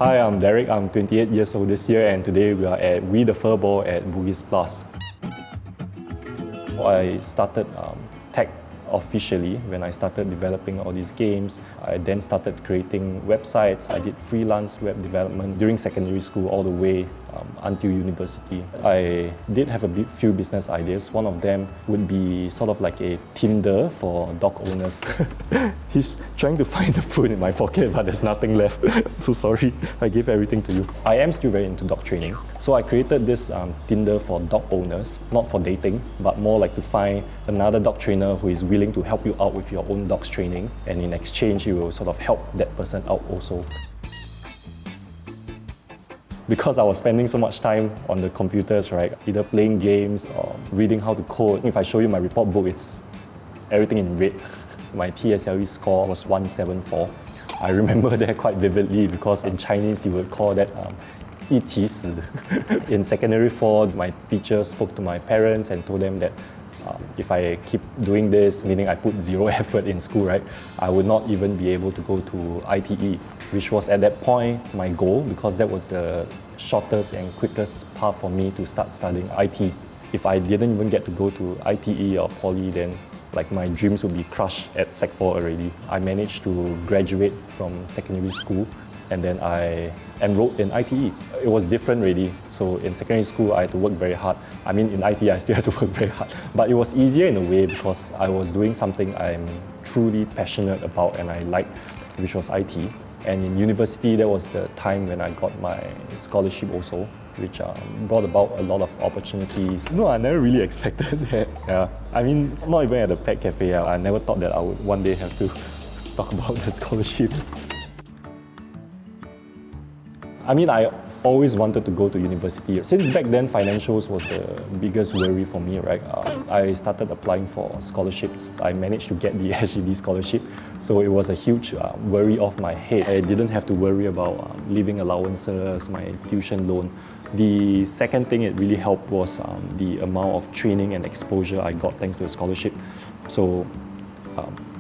Hi, I'm Derrick. I'm 28 years old this year, and today we are at We the Furball at Bugis Plus. I started tech officially when I started developing all these games. I then started creating websites. I did freelance web development during secondary school all the way until university. I did have a few business ideas. One of them would be sort of like a Tinder for dog owners. He's trying to find the food in my pocket, but there's nothing left. So sorry, I gave everything to you. I am still very into dog training. So I created this Tinder for dog owners, not for dating, but more like to find another dog trainer who is willing to help you out with your own dog's training. And in exchange, you will sort of help that person out also. Because I was spending so much time on the computers, right? Either playing games or reading how to code. If I show you my report book, it's everything in red. My PSLE score was 174. I remember that quite vividly because in Chinese you would call that 一起死. In secondary 4, my teacher spoke to my parents and told them that if I keep doing this, meaning I put zero effort in school, right, I would not even be able to go to ITE, which was at that point my goal because that was the shortest and quickest path for me to start studying IT. If I didn't even get to go to ITE or Poly, then like my dreams would be crushed at Sec 4 already. I managed to graduate from secondary school and then I enrolled in ITE. It was different really. So in secondary school, I had to work very hard. I mean, in ITE, I still had to work very hard. But it was easier in a way because I was doing something I'm truly passionate about and I liked, which was IT. And in university, that was the time when I got my scholarship also, which brought about a lot of opportunities. No, I never really expected that. Yeah. I mean, not even at the Pet Cafe, I never thought that I would one day have to talk about the scholarship. I mean, I always wanted to go to university. Since back then, financials was the biggest worry for me, right? I started applying for scholarships. I managed to get the SGD scholarship, so it was a huge worry off my head. I didn't have to worry about living allowances, my tuition loan. The second thing it really helped was the amount of training and exposure I got thanks to the scholarship. So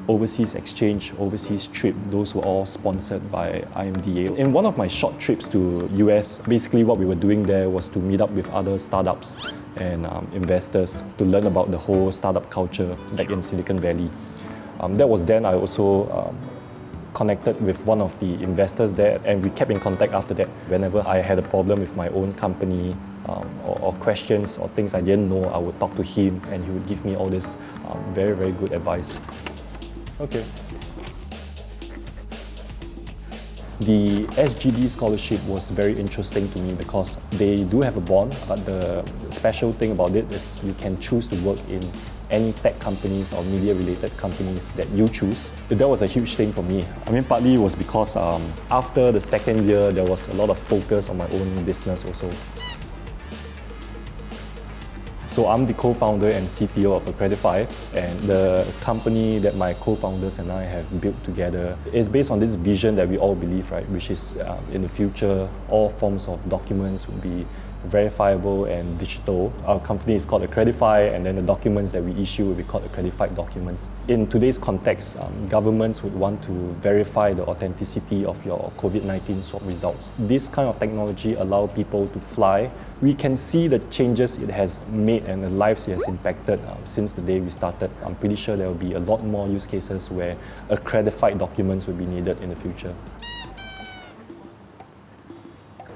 overseas exchange, overseas trip, those were all sponsored by IMDA. In one of my short trips to US, basically what we were doing there was to meet up with other startups and investors to learn about the whole startup culture back in Silicon Valley. That was then I also connected with one of the investors there and we kept in contact after that. Whenever I had a problem with my own company or questions or things I didn't know, I would talk to him and he would give me all this very, very good advice. Okay. The SGD scholarship was very interesting to me because they do have a bond, but the special thing about it is you can choose to work in any tech companies or media-related companies that you choose. That was a huge thing for me. I mean, partly it was because after the second year, there was a lot of focus on my own business also. So I'm the co-founder and CTO of Accredify, and the company that my co-founders and I have built together is based on this vision that we all believe, right? Which is in the future, all forms of documents will be verifiable and digital. Our company is called Accredify, and then the documents that we issue will be called accredified documents. In today's context, governments would want to verify the authenticity of your COVID-19 swab results. This kind of technology allows people to fly. We can see the changes it has made and the lives it has impacted since the day we started. I'm pretty sure there will be a lot more use cases where accredified documents will be needed in the future.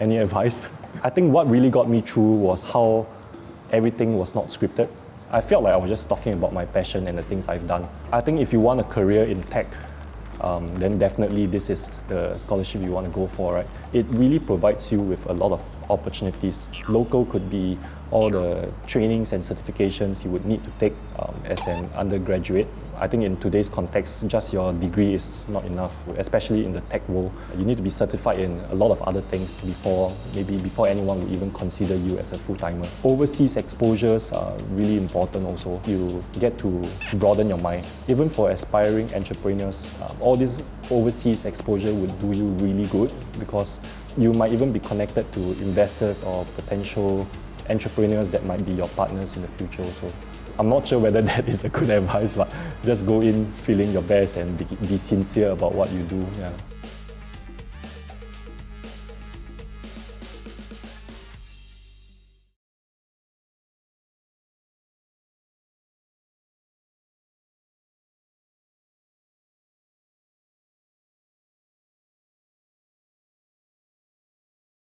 Any advice? I think what really got me through was how everything was not scripted. I felt like I was just talking about my passion and the things I've done. I think if you want a career in tech, then definitely this is the scholarship you want to go for, right? It really provides you with a lot of opportunities. Local could be all the trainings and certifications you would need to take as an undergraduate. I think in today's context, just your degree is not enough, especially in the tech world. You need to be certified in a lot of other things before anyone would even consider you as a full-timer. Overseas exposures are really important also. You get to broaden your mind. Even for aspiring entrepreneurs, all this overseas exposure would do you really good because you might even be connected to investors or potential entrepreneurs that might be your partners in the future also. I'm not sure whether that is a good advice, but just go in feeling your best and be sincere about what you do. Yeah.